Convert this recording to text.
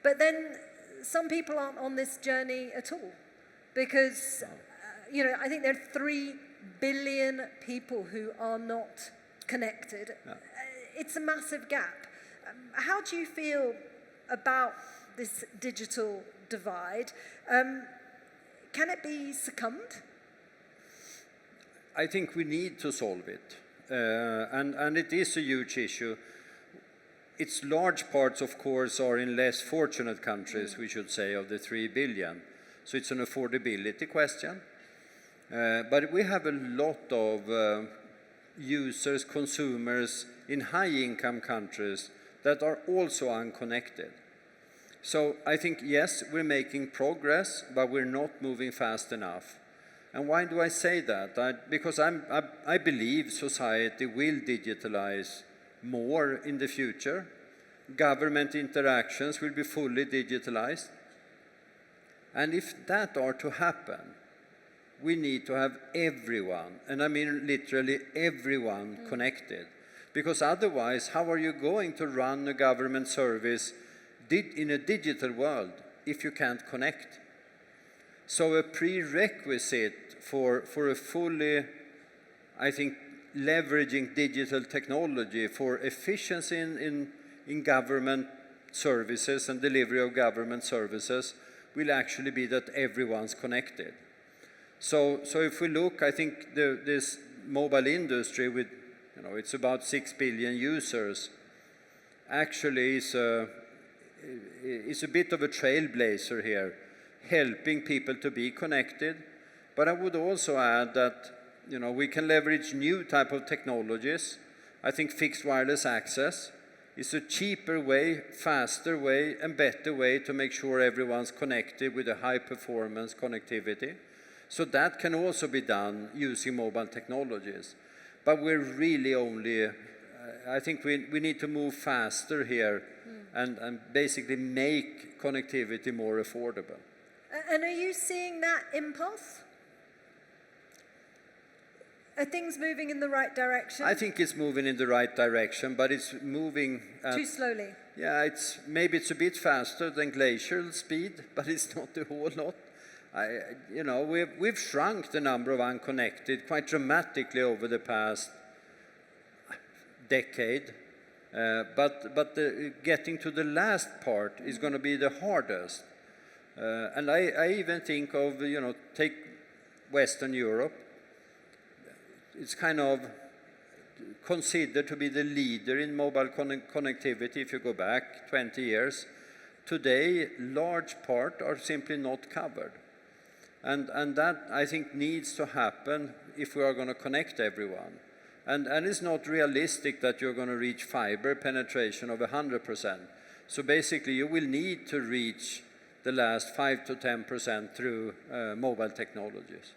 But then some people aren't on this journey at all because, I think there are 3 billion people who are not connected. Yeah. It's a massive gap. How do you feel about this digital divide? Can it be succumbed? I think we need to solve it. And it is a huge issue. Its large parts, of course, are in less fortunate countries, we should say, of the 3 billion. So it's an affordability question. But we have a lot of users, consumers in high-income countries that are also unconnected. So I think, yes, we're making progress, but we're not moving fast enough. And why do I say that? Because I believe society will digitalize more in the future. Government interactions will be fully digitalized. And if that are to happen, we need to have everyone, and I mean literally everyone, connected. Because otherwise, how are you going to run a government service in a digital world if you can't connect? So a prerequisite for a fully, I think, leveraging digital technology for efficiency in government services and delivery of government services will actually be that everyone's connected. So if we look, I think this mobile industry with, it's about 6 billion users, actually is a bit of a trailblazer here, helping people to be connected. But I would also add that, we can leverage new type of technologies. I think fixed wireless access is a cheaper way, faster way, and better way to make sure everyone's connected with a high performance connectivity. So that can also be done using mobile technologies. But we're really only, I think we need to move faster here and basically make connectivity more affordable. And are you seeing that impulse? Are things moving in the right direction? I think it's moving in the right direction, but it's moving too slowly. Yeah, maybe it's a bit faster than glacial speed, but it's not a whole lot. We've shrunk the number of unconnected quite dramatically over the past decade, but getting to the last part is going to be the hardest. And I even think of, take Western Europe. It's kind of considered to be the leader in mobile connectivity if you go back 20 years. Today, large part are simply not covered. And that, I think, needs to happen if we are going to connect everyone. And it's not realistic that you're going to reach fiber penetration of 100%. So basically, you will need to reach the last 5 to 10% through mobile technologies.